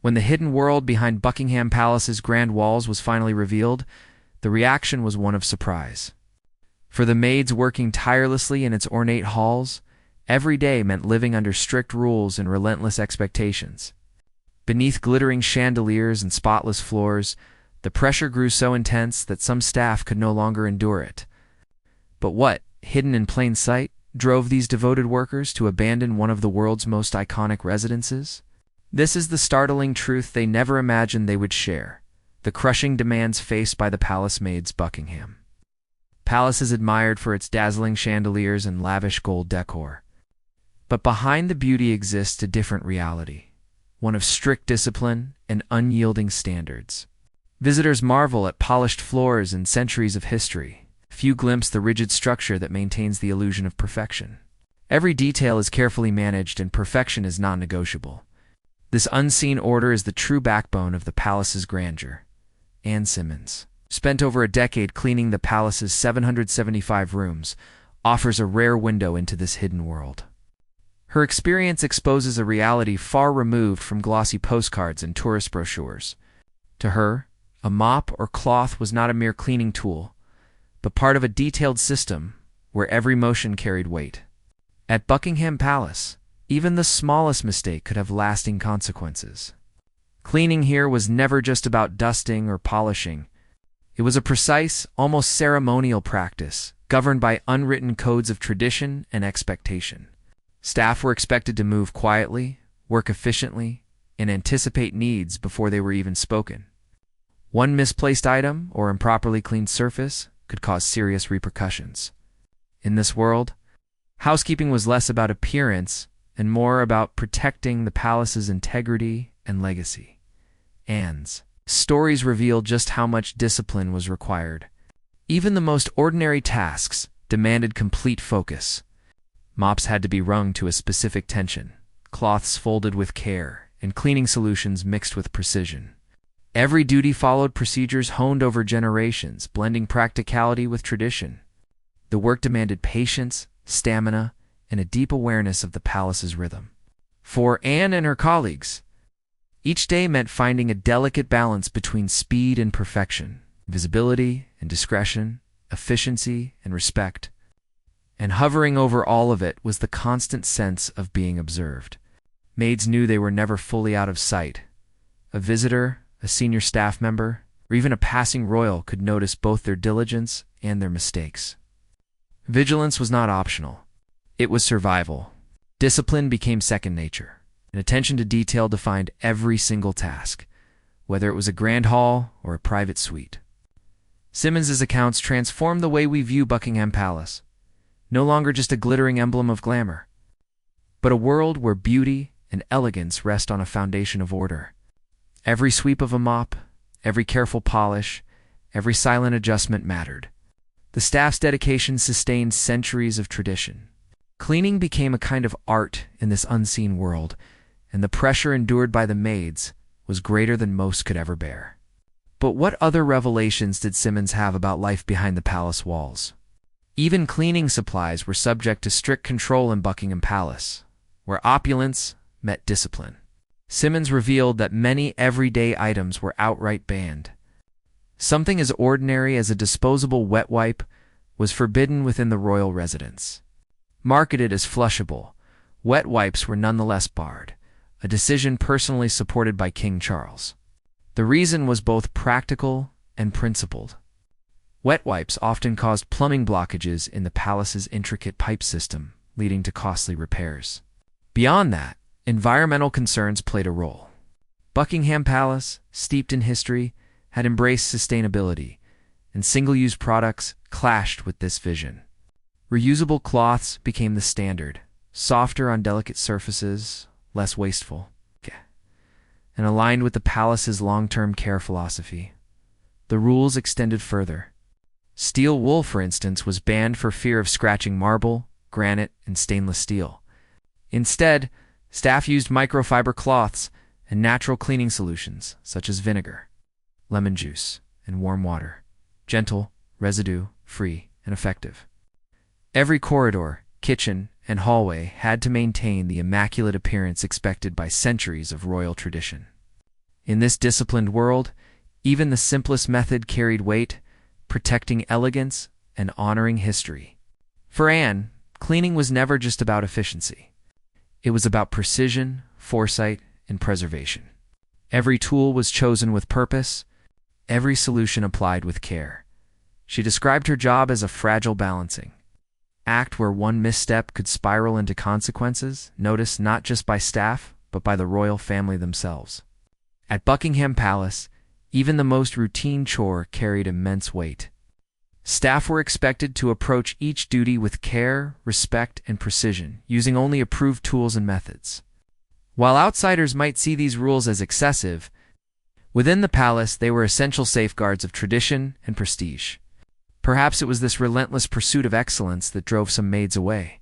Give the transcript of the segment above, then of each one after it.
When the hidden world behind Buckingham Palace's grand walls was finally revealed, the reaction was one of surprise. For the maids working tirelessly in its ornate halls, every day meant living under strict rules and relentless expectations. Beneath glittering chandeliers and spotless floors, the pressure grew so intense that some staff could no longer endure it. But what, hidden in plain sight, drove these devoted workers to abandon one of the world's most iconic residences? This is the startling truth they never imagined they would share: the crushing demands faced by the palace maids Buckingham. Palace is admired for its dazzling chandeliers and lavish gold decor. But behind the beauty exists a different reality, one of strict discipline and unyielding standards. Visitors marvel at polished floors and centuries of history. Few glimpse the rigid structure that maintains the illusion of perfection. Every detail is carefully managed and perfection is non-negotiable. This unseen order is the true backbone of the palace's grandeur. Anne Simmons, spent over a decade cleaning the palace's 775 rooms, offers a rare window into this hidden world. Her experience exposes a reality far removed from glossy postcards and tourist brochures. To her, a mop or cloth was not a mere cleaning tool, but part of a detailed system where every motion carried weight. At Buckingham Palace, even the smallest mistake could have lasting consequences. Cleaning here was never just about dusting or polishing. It was a precise, almost ceremonial practice, governed by unwritten codes of tradition and expectation. Staff were expected to move quietly, work efficiently, and anticipate needs before they were even spoken. One misplaced item or improperly cleaned surface could cause serious repercussions. In this world, housekeeping was less about appearance and more about protecting the palace's integrity and legacy. Anne's stories reveal just how much discipline was required. Even the most ordinary tasks demanded complete focus. Mops had to be wrung to a specific tension, cloths folded with care, and cleaning solutions mixed with precision. Every duty followed procedures honed over generations, blending practicality with tradition. The work demanded patience, stamina, and a deep awareness of the palace's rhythm. For Anne and her colleagues, each day meant finding a delicate balance between speed and perfection, visibility and discretion, efficiency and respect. And hovering over all of it was the constant sense of being observed. Maids knew they were never fully out of sight. A visitor, a senior staff member, or even a passing royal could notice both their diligence and their mistakes. Vigilance was not optional. It was survival. Discipline became second nature, and attention to detail defined every single task, whether it was a grand hall or a private suite. Simmons's accounts transformed the way we view Buckingham Palace. No longer just a glittering emblem of glamour, but a world where beauty and elegance rest on a foundation of order. Every sweep of a mop, every careful polish, every silent adjustment mattered. The staff's dedication sustained centuries of tradition. Cleaning became a kind of art in this unseen world, and the pressure endured by the maids was greater than most could ever bear. But what other revelations did Simmons have about life behind the palace walls? Even cleaning supplies were subject to strict control in Buckingham Palace, where opulence met discipline. Simmons revealed that many everyday items were outright banned. Something as ordinary as a disposable wet wipe was forbidden within the royal residence. Marketed as flushable, wet wipes were nonetheless barred, a decision personally supported by King Charles. The reason was both practical and principled. Wet wipes often caused plumbing blockages in the palace's intricate pipe system, leading to costly repairs. Beyond that, environmental concerns played a role. Buckingham Palace, steeped in history, had embraced sustainability, and single-use products clashed with this vision. Reusable cloths became the standard, softer on delicate surfaces, less wasteful, and aligned with the palace's long-term care philosophy. The rules extended further. Steel wool, for instance, was banned for fear of scratching marble, granite, and stainless steel. Instead, staff used microfiber cloths and natural cleaning solutions such as vinegar, lemon juice, and warm water, gentle, residue-free, and effective. Every corridor, kitchen, and hallway had to maintain the immaculate appearance expected by centuries of royal tradition. In this disciplined world, even the simplest method carried weight, protecting elegance and honoring history. For Anne, cleaning was never just about efficiency. It was about precision, foresight, and preservation. Every tool was chosen with purpose, every solution applied with care. She described her job as a fragile balancing act where one misstep could spiral into consequences, noticed not just by staff, but by the royal family themselves. At Buckingham Palace, even the most routine chore carried immense weight. Staff were expected to approach each duty with care, respect, and precision, using only approved tools and methods. While outsiders might see these rules as excessive, within the palace they were essential safeguards of tradition and prestige. Perhaps it was this relentless pursuit of excellence that drove some maids away.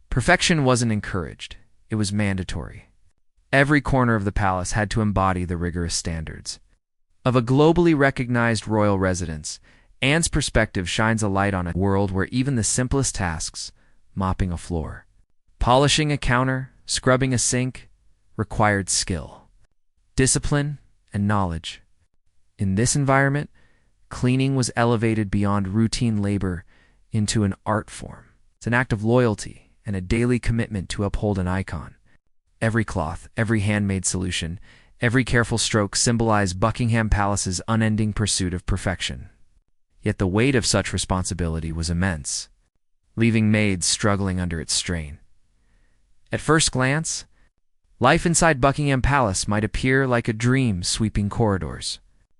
Perfection wasn't encouraged, it was mandatory. Every corner of the palace had to embody the rigorous standards of a globally recognized royal residence. Anne's perspective shines a light on a world where even the simplest tasks, mopping a floor, polishing a counter, scrubbing a sink, required skill, discipline, and knowledge. In this environment, cleaning was elevated beyond routine labor into an art form. It's an act of loyalty and a daily commitment to uphold an icon. Every cloth, every handmade solution, every careful stroke symbolized Buckingham Palace's unending pursuit of perfection. Yet the weight of such responsibility was immense, leaving maids struggling under its strain. At first glance, life inside Buckingham Palace might appear like a dream sweeping corridors,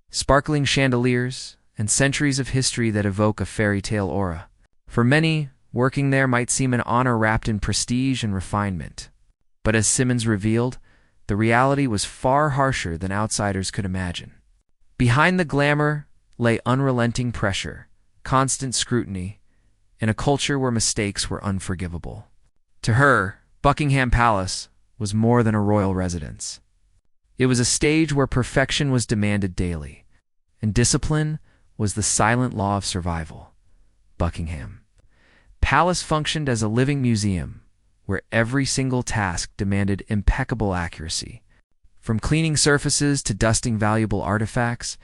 sparkling chandeliers, and centuries of history that evoke a fairy tale aura. For many, working there might seem an honor wrapped in prestige and refinement. But as Simmons revealed, the reality was far harsher than outsiders could imagine. Behind the glamour lay unrelenting pressure, constant scrutiny, and a culture where mistakes were unforgivable. To her, Buckingham Palace was more than a royal residence. It was a stage where perfection was demanded daily, and discipline was the silent law of survival. Buckingham Palace functioned as a living museum where every single task demanded impeccable accuracy. From cleaning surfaces to dusting valuable artifacts,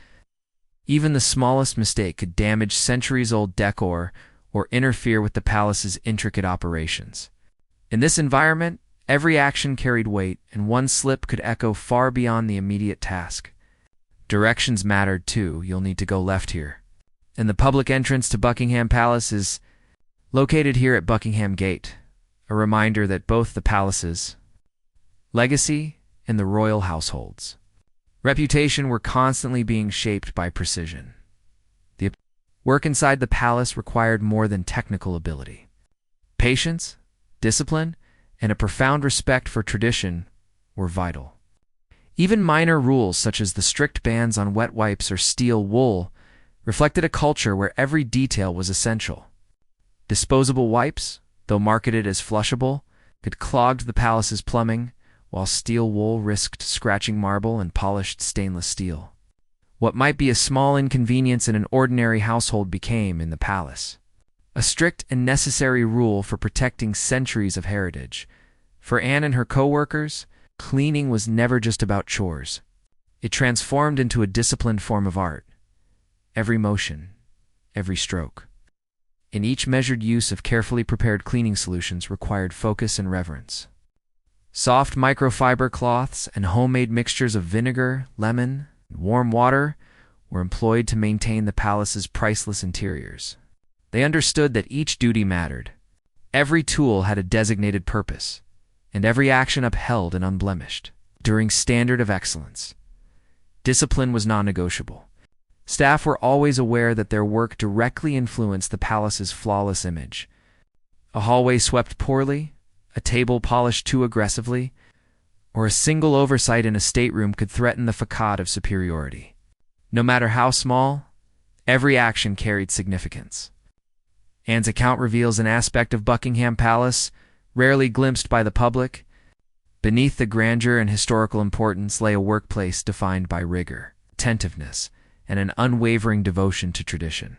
even the smallest mistake could damage centuries-old decor or interfere with the palace's intricate operations. In this environment, every action carried weight, and one slip could echo far beyond the immediate task. Directions mattered too. You'll need to go left here. And the public entrance to Buckingham Palace is located here at Buckingham Gate, a reminder that both the palace's legacy and the royal household's reputation were constantly being shaped by precision. The work inside the palace required more than technical ability. Patience, discipline, and a profound respect for tradition were vital. Even minor rules such as the strict bans on wet wipes or steel wool reflected a culture where every detail was essential. Disposable wipes, though marketed as flushable, could clog the palace's plumbing, while steel wool risked scratching marble and polished stainless steel. What might be a small inconvenience in an ordinary household became, in the palace, a strict and necessary rule for protecting centuries of heritage. For Anne and her co-workers, cleaning was never just about chores. It transformed into a disciplined form of art. Every motion, every stroke, and each measured use of carefully prepared cleaning solutions required focus and reverence. Soft microfiber cloths and homemade mixtures of vinegar, lemon, and warm water were employed to maintain the palace's priceless interiors. They understood that each duty mattered. Every tool had a designated purpose, and every action upheld and unblemished. During standard of excellence, discipline was non-negotiable. Staff were always aware that their work directly influenced the palace's flawless image. A hallway swept poorly, a table polished too aggressively, or a single oversight in a stateroom could threaten the facade of superiority. No matter how small, every action carried significance. Anne's account reveals an aspect of Buckingham Palace rarely glimpsed by the public. Beneath the grandeur and historical importance lay a workplace defined by rigor, attentiveness, and an unwavering devotion to tradition.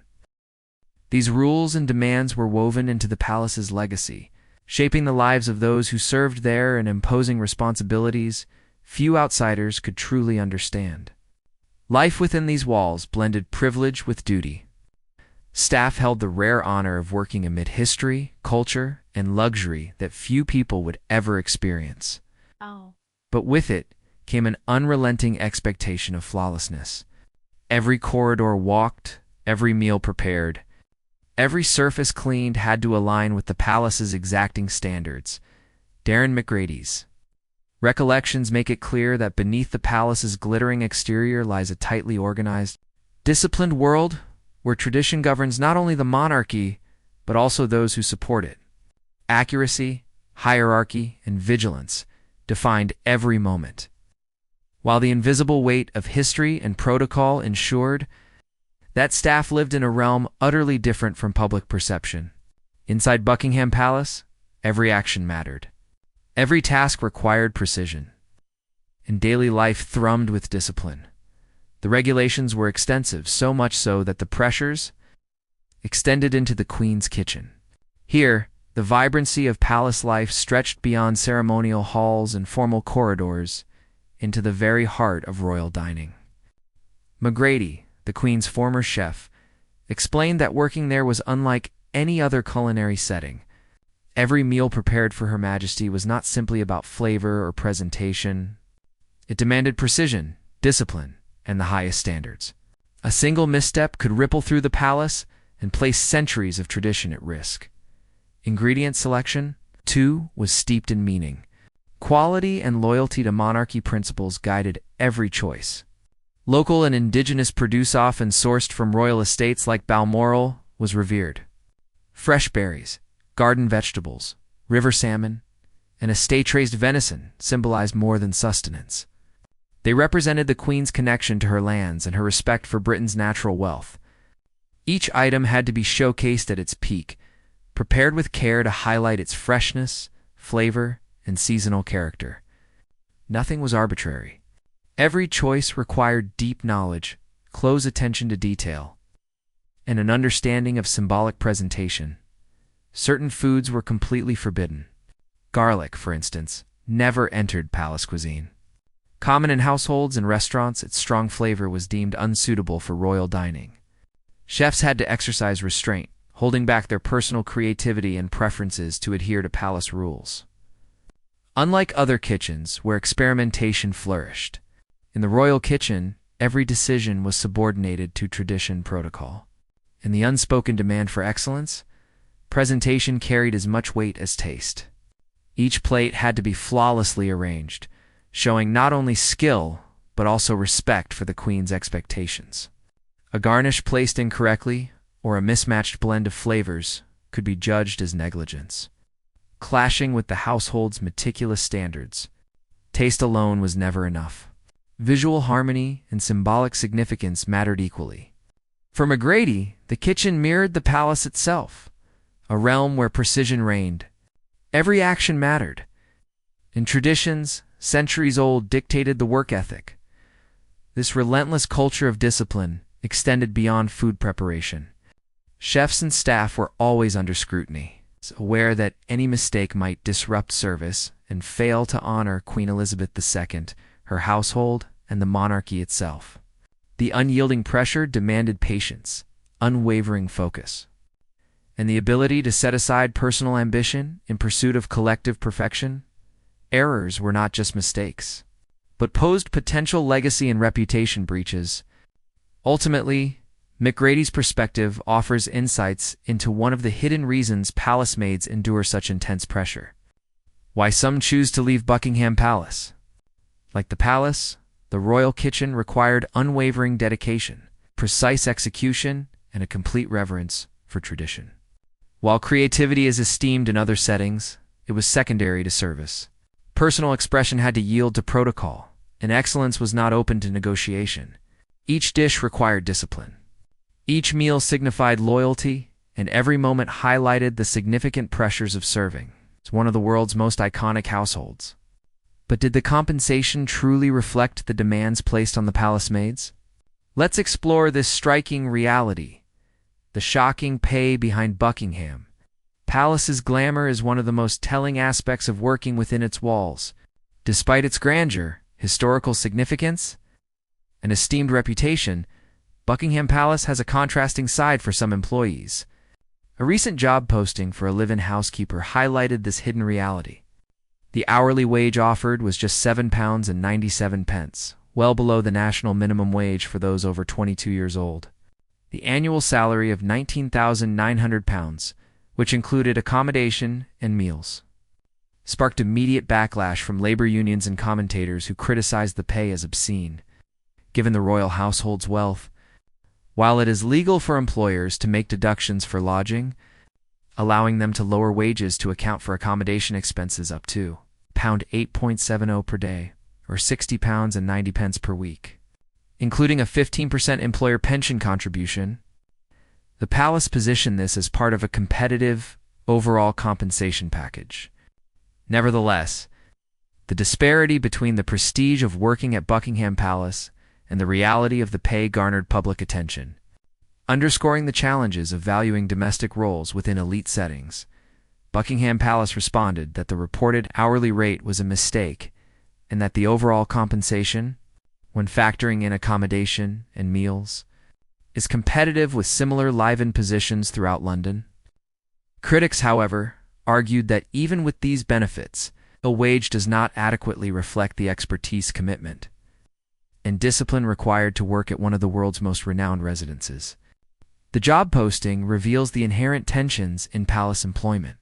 These rules and demands were woven into the palace's legacy, shaping the lives of those who served there and imposing responsibilities few outsiders could truly understand. Life within these walls blended privilege with duty. Staff held the rare honor of working amid history, culture, and luxury that few people would ever experience. Oh. But with it came an unrelenting expectation of flawlessness. Every corridor walked, every meal prepared, every surface cleaned had to align with the palace's exacting standards. Darren McGrady's recollections make it clear that beneath the palace's glittering exterior lies a tightly organized, disciplined world where tradition governs not only the monarchy, but also those who support it. Accuracy, hierarchy, and vigilance defined every moment, while the invisible weight of history and protocol ensured that staff lived in a realm utterly different from public perception. Inside Buckingham Palace, every action mattered. Every task required precision, and daily life thrummed with discipline. The regulations were extensive, so much so that the pressures extended into the Queen's kitchen. Here, the vibrancy of palace life stretched beyond ceremonial halls and formal corridors into the very heart of royal dining. McGrady, the Queen's former chef, explained that working there was unlike any other culinary setting. Every meal prepared for Her Majesty was not simply about flavor or presentation. It demanded precision, discipline, and the highest standards. A single misstep could ripple through the palace and place centuries of tradition at risk. Ingredient selection, too, was steeped in meaning. Quality and loyalty to monarchy principles guided every choice. Local and indigenous produce often sourced from royal estates like Balmoral was revered. Fresh berries, garden vegetables, river salmon, and estate-raised venison symbolized more than sustenance. They represented the Queen's connection to her lands and her respect for Britain's natural wealth. Each item had to be showcased at its peak, prepared with care to highlight its freshness, flavor, and seasonal character. Nothing was arbitrary. Every choice required deep knowledge, close attention to detail, and an understanding of symbolic presentation. Certain foods were completely forbidden. Garlic, for instance, never entered palace cuisine. Common in households and restaurants, its strong flavor was deemed unsuitable for royal dining. Chefs had to exercise restraint, holding back their personal creativity and preferences to adhere to palace rules. Unlike other kitchens where experimentation flourished, in the royal kitchen, every decision was subordinated to tradition protocol. In the unspoken demand for excellence, presentation carried as much weight as taste. Each plate had to be flawlessly arranged, showing not only skill, but also respect for the Queen's expectations. A garnish placed incorrectly, or a mismatched blend of flavors, could be judged as negligence, clashing with the household's meticulous standards. Taste alone was never enough. Visual harmony and symbolic significance mattered equally. For McGrady, the kitchen mirrored the palace itself, a realm where precision reigned. Every action mattered, and traditions, centuries old, dictated the work ethic. This relentless culture of discipline extended beyond food preparation. Chefs and staff were always under scrutiny, aware that any mistake might disrupt service and fail to honor Queen Elizabeth II, her household, and the monarchy itself. The unyielding pressure demanded patience, unwavering focus, and the ability to set aside personal ambition in pursuit of collective perfection. Errors were not just mistakes, but posed potential legacy and reputation breaches. Ultimately, McGrady's perspective offers insights into one of the hidden reasons palace maids endure such intense pressure. Why some choose to leave Buckingham Palace. Like the palace, the royal kitchen required unwavering dedication, precise execution, and a complete reverence for tradition. While creativity is esteemed in other settings, it was secondary to service. Personal expression had to yield to protocol, and excellence was not open to negotiation. Each dish required discipline. Each meal signified loyalty, and every moment highlighted the significant pressures of serving. It's one of the world's most iconic households. But did the compensation truly reflect the demands placed on the palace maids? Let's explore this striking reality, the shocking pay behind Buckingham. Palace's glamour is one of the most telling aspects of working within its walls. Despite its grandeur, historical significance, and esteemed reputation, Buckingham Palace has a contrasting side for some employees. A recent job posting for a live-in housekeeper highlighted this hidden reality. The hourly wage offered was just £7.97, well below the national minimum wage for those over 22 years old. The annual salary of £19,900, which included accommodation and meals, sparked immediate backlash from labor unions and commentators who criticized the pay as obscene, given the royal household's wealth. While it is legal for employers to make deductions for lodging, allowing them to lower wages to account for accommodation expenses up to £8.70 per day, or £60.90 per week, including a 15% employer pension contribution, the palace positioned this as part of a competitive, overall compensation package. Nevertheless, the disparity between the prestige of working at Buckingham Palace and the reality of the pay garnered public attention, underscoring the challenges of valuing domestic roles within elite settings. Buckingham Palace responded that the reported hourly rate was a mistake and that the overall compensation, when factoring in accommodation and meals, is competitive with similar live-in positions throughout London. Critics, however, argued that even with these benefits, a wage does not adequately reflect the expertise, commitment, and discipline required to work at one of the world's most renowned residences. The job posting reveals the inherent tensions in palace employment.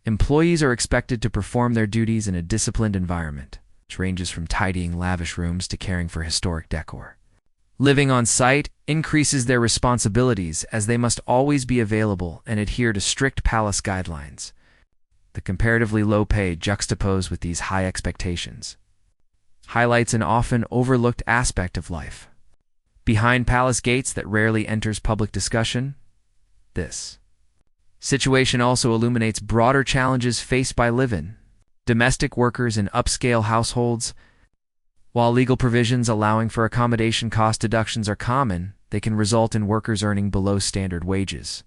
Employees are expected to perform their duties in a disciplined environment, which ranges from tidying lavish rooms to caring for historic decor. Living on site increases their responsibilities as they must always be available and adhere to strict palace guidelines. The comparatively low pay juxtaposed with these high expectations highlights an often overlooked aspect of life behind palace gates that rarely enters public discussion. This situation also illuminates broader challenges faced by live-in domestic workers in upscale households. While legal provisions allowing for accommodation cost deductions are common, they can result in workers earning below standard wages,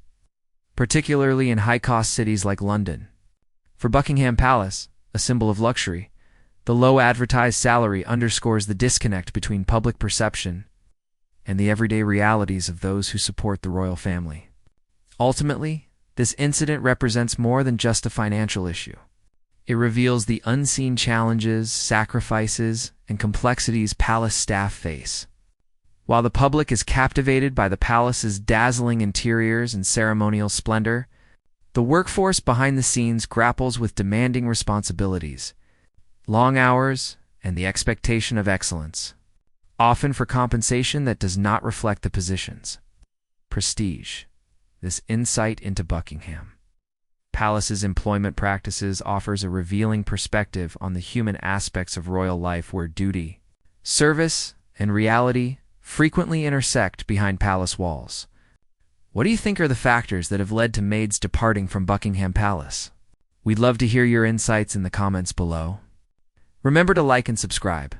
particularly in high-cost cities like London. For Buckingham Palace, a symbol of luxury, the low advertised salary underscores the disconnect between public perception and the everyday realities of those who support the royal family. Ultimately, this incident represents more than just a financial issue. It reveals the unseen challenges, sacrifices, and complexities palace staff face. While the public is captivated by the palace's dazzling interiors and ceremonial splendor, the workforce behind the scenes grapples with demanding responsibilities, long hours, and the expectation of excellence, often for compensation that does not reflect the position's prestige. This insight into Buckingham Palace's employment practices offers a revealing perspective on the human aspects of royal life where duty, service, and reality frequently intersect behind palace walls. What do you think are the factors that have led to Maids departing from Buckingham Palace? We'd love to hear your insights in the comments below. Remember to like and subscribe.